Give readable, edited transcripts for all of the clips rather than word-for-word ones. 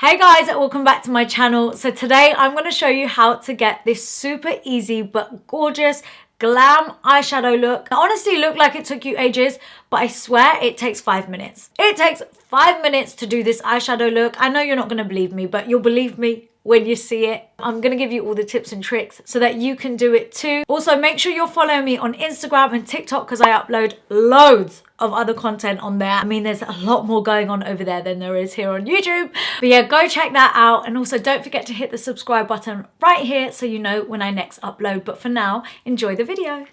Hey guys, welcome back to my channel. So today I'm going to show you how to get this super easy but gorgeous glam eyeshadow look. It honestly looked like it took you ages, but I swear it takes 5 minutes. It takes 5 minutes to do this eyeshadow look. I know you're not going to believe me, but you'll believe me when you see it. I'm going to give you all the tips and tricks so that you can do it too. Also, make sure you're following me on Instagram and TikTok because I upload loads of other content on there. I mean, there's a lot more going on over there than there is here on YouTube. But yeah, go check that out. And also don't forget to hit the subscribe button right here so you know when I next upload. But for now, enjoy the video.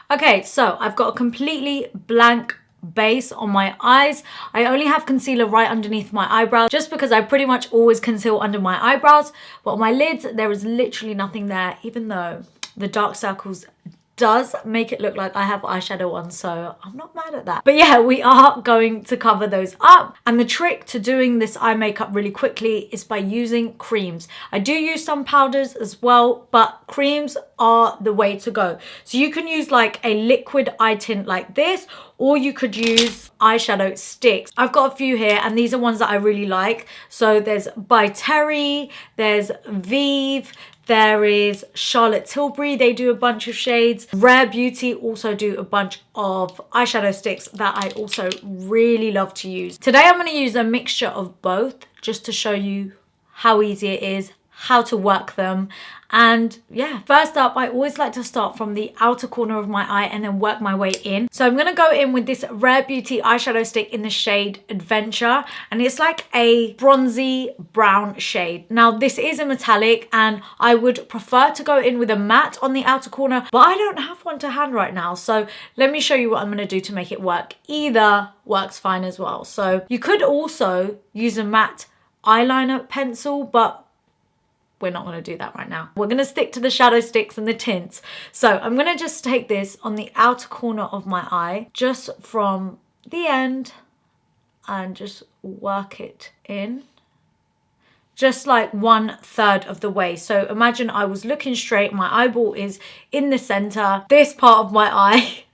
Okay, so I've got a completely blank base on my eyes. I only have concealer right underneath my eyebrows just because I pretty much always conceal under my eyebrows. But on my lids, there is literally nothing there, even though the dark circles does make it look like I have eyeshadow on, so I'm not mad at that. But yeah, we are going to cover those up. And the trick to doing this eye makeup really quickly is by using creams. I do use some powders as well, but creams are the way to go. So you can use like a liquid eye tint like this, or you could use eyeshadow sticks. I've got a few here and these are ones that I really like. So there's By Terry, there's Vive, there is Charlotte Tilbury, they do a bunch of shades. Rare Beauty also do a bunch of eyeshadow sticks that I also really love to use. Today I'm going to use a mixture of both just to show you how easy it is, how to work them. And yeah, first up, I always like to start from the outer corner of my eye and then work my way in. So I'm going to go in with this Rare Beauty eyeshadow stick in the shade Adventure, and it's like a bronzy brown shade. Now this is a metallic and I would prefer to go in with a matte on the outer corner, but I don't have one to hand right now. So let me show you what I'm going to do to make it work. Either works fine as well. So you could also use a matte eyeliner pencil, but we're not going to do that right now. We're going to stick to the shadow sticks and the tints. So I'm going to just take this on the outer corner of my eye, just from the end, and just work it in. Just like 1/3 of the way. So imagine I was looking straight, my eyeball is in the center. This part of my eye,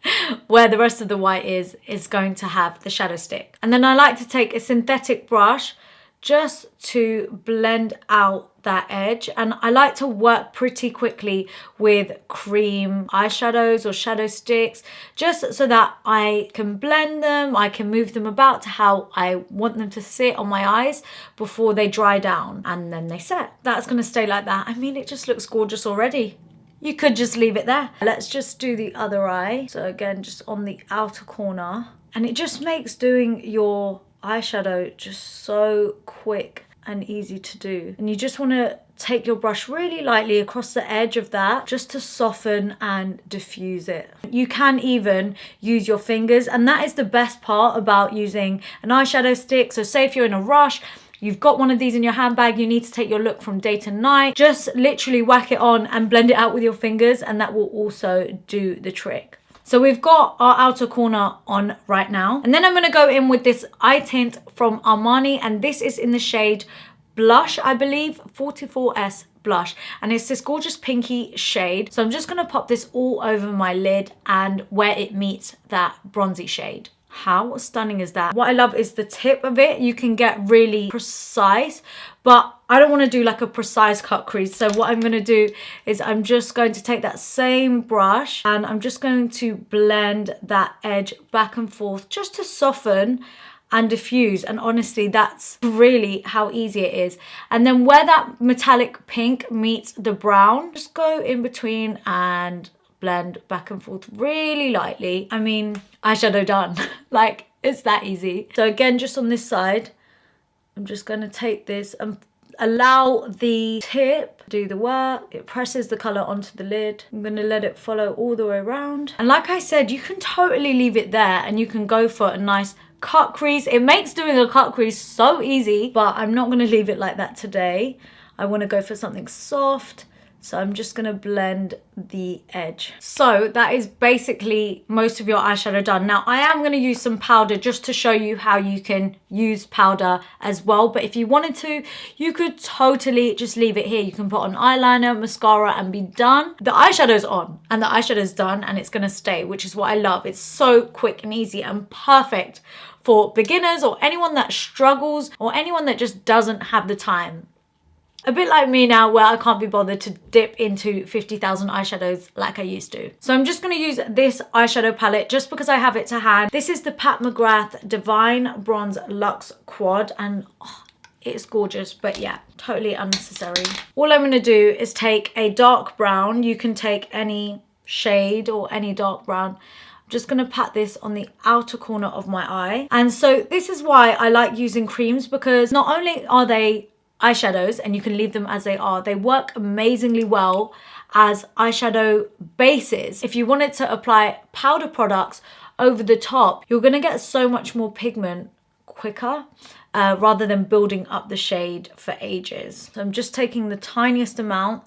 where the rest of the white is going to have the shadow stick. And then I like to take a synthetic brush just to blend out that edge, and I like to work pretty quickly with cream eyeshadows or shadow sticks just so that I can blend them, I can move them about to how I want them to sit on my eyes before they dry down and then they set. That's going to stay like that. I mean, it just looks gorgeous already. You could just leave it there. Let's just do the other eye. So again, just on the outer corner, and it just makes doing your eyeshadow just so quick and easy to do. And you just want to take your brush really lightly across the edge of that just to soften and diffuse it. You can even use your fingers, and that is the best part about using an eyeshadow stick. So say if you're in a rush, you've got one of these in your handbag, you need to take your look from day to night, just literally whack it on and blend it out with your fingers, and that will also do the trick. So we've got our outer corner on right now. And then I'm going to go in with this eye tint from Armani. And this is in the shade Blush, I believe, 44S Blush. And it's this gorgeous pinky shade. So I'm just going to pop this all over my lid and where it meets that bronzy shade. How stunning is that? What I love is the tip of it. You can get really precise, but I don't want to do like a precise cut crease. So what I'm going to do is I'm just going to take that same brush and I'm just going to blend that edge back and forth just to soften and diffuse. And honestly, that's really how easy it is. And then where that metallic pink meets the brown, just go in between and blend back and forth really lightly. I mean, eyeshadow done. Like, it's that easy. So again, just on this side, I'm just going to take this and allow the tip to do the work. It presses the colour onto the lid. I'm going to let it follow all the way around. And like I said, you can totally leave it there and you can go for a nice cut crease. It makes doing a cut crease so easy, but I'm not going to leave it like that today. I want to go for something soft. So I'm just going to blend the edge. So that is basically most of your eyeshadow done. Now I am going to use some powder just to show you how you can use powder as well. But if you wanted to, you could totally just leave it here. You can put on eyeliner, mascara and be done. The eyeshadow's on and the eyeshadow's done and it's going to stay, which is what I love. It's so quick and easy and perfect for beginners or anyone that struggles or anyone that just doesn't have the time. A bit like me now, where I can't be bothered to dip into 50,000 eyeshadows like I used to. So I'm just going to use this eyeshadow palette just because I have it to hand. This is the Pat McGrath Divine Bronze Luxe Quad, and it's gorgeous, but yeah, totally unnecessary. All I'm going to do is take a dark brown. You can take any shade or any dark brown. I'm just going to pat this on the outer corner of my eye. And so this is why I like using creams, because not only are they eyeshadows and you can leave them as they are, they work amazingly well as eyeshadow bases. If you wanted to apply powder products over the top, you're going to get so much more pigment quicker rather than building up the shade for ages. So I'm just taking the tiniest amount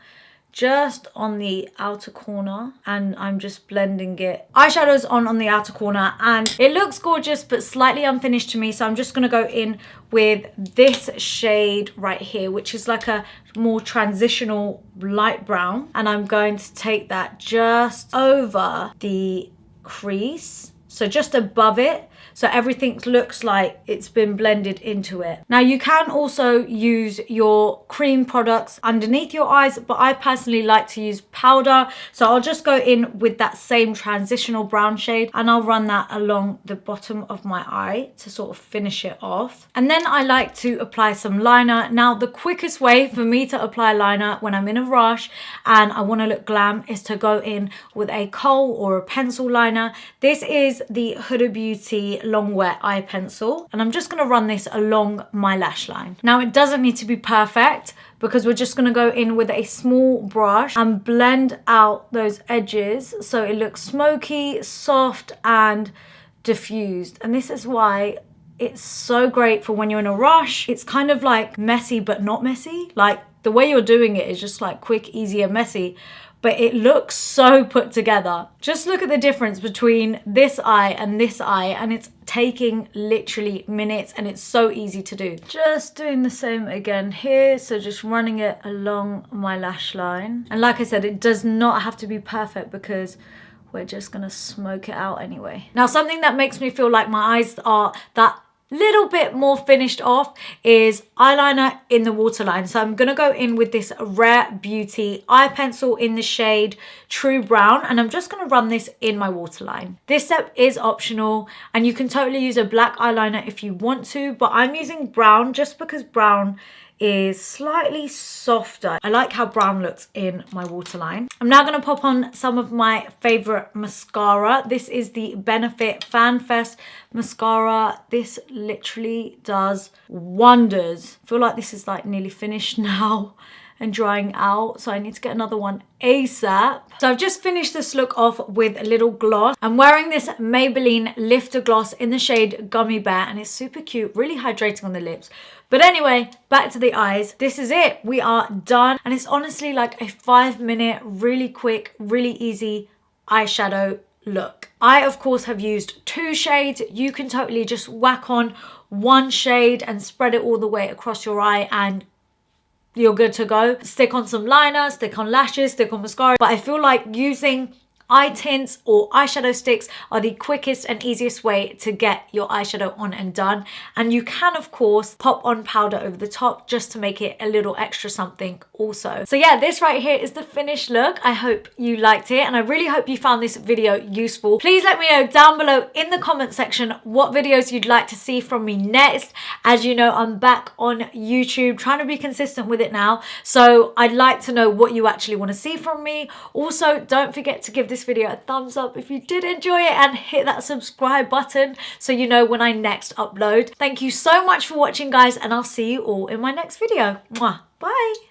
just on the outer corner and I'm just blending it. Eyeshadow's on the outer corner and it looks gorgeous but slightly unfinished to me, so I'm just going to go in with this shade right here, which is like a more transitional light brown, and I'm going to take that just over the crease, so just above it, so everything looks like it's been blended into it. Now you can also use your cream products underneath your eyes, but I personally like to use powder. So I'll just go in with that same transitional brown shade and I'll run that along the bottom of my eye to sort of finish it off. And then I like to apply some liner. Now the quickest way for me to apply liner when I'm in a rush and I want to look glam is to go in with a kohl or a pencil liner. This is the Huda Beauty Longwear eye pencil, and I'm just going to run this along my lash line. Now it doesn't need to be perfect because we're just going to go in with a small brush and blend out those edges so it looks smoky, soft and diffused. And this is why it's so great for when you're in a rush. It's kind of like messy but not messy. Like the way you're doing it is just like quick, easy and messy, but it looks so put together. Just look at the difference between this eye, and it's taking literally minutes and it's so easy to do. Just doing the same again here, so just running it along my lash line. And like I said, it does not have to be perfect because we're just gonna smoke it out anyway. Now something that makes me feel like my eyes are that little bit more finished off is eyeliner in the waterline. So I'm going to go in with this Rare Beauty eye pencil in the shade True Brown, and I'm just going to run this in my waterline. This step is optional and you can totally use a black eyeliner if you want to, but I'm using brown just because brown is slightly softer. I like how brown looks in my waterline. I'm now going to pop on some of my favorite mascara. This is the Benefit Fan Fest mascara. This literally does wonders. I feel like this is like nearly finished now and drying out, so I need to get another one ASAP. So I've just finished this look off with a little gloss. I'm wearing this Maybelline Lifter Gloss in the shade Gummy Bear and it's super cute, really hydrating on the lips. But anyway, back to the eyes. This is it. We are done. And it's honestly like a 5-minute, really quick, really easy eyeshadow look. I, of course, have used 2 shades. You can totally just whack on 1 shade and spread it all the way across your eye and you're good to go. Stick on some liner, stick on lashes, stick on mascara. But I feel like using eye tints or eyeshadow sticks are the quickest and easiest way to get your eyeshadow on and done. And you can, of course, pop on powder over the top just to make it a little extra something also. So yeah, this right here is the finished look. I hope you liked it and I really hope you found this video useful. Please let me know down below in the comment section what videos you'd like to see from me next. As you know, I'm back on YouTube, trying to be consistent with it now. So I'd like to know what you actually want to see from me. Also, don't forget to give this video a thumbs up if you did enjoy it and hit that subscribe button so you know when I next upload. Thank you so much for watching, guys, and I'll see you all in my next video. Mwah. Bye.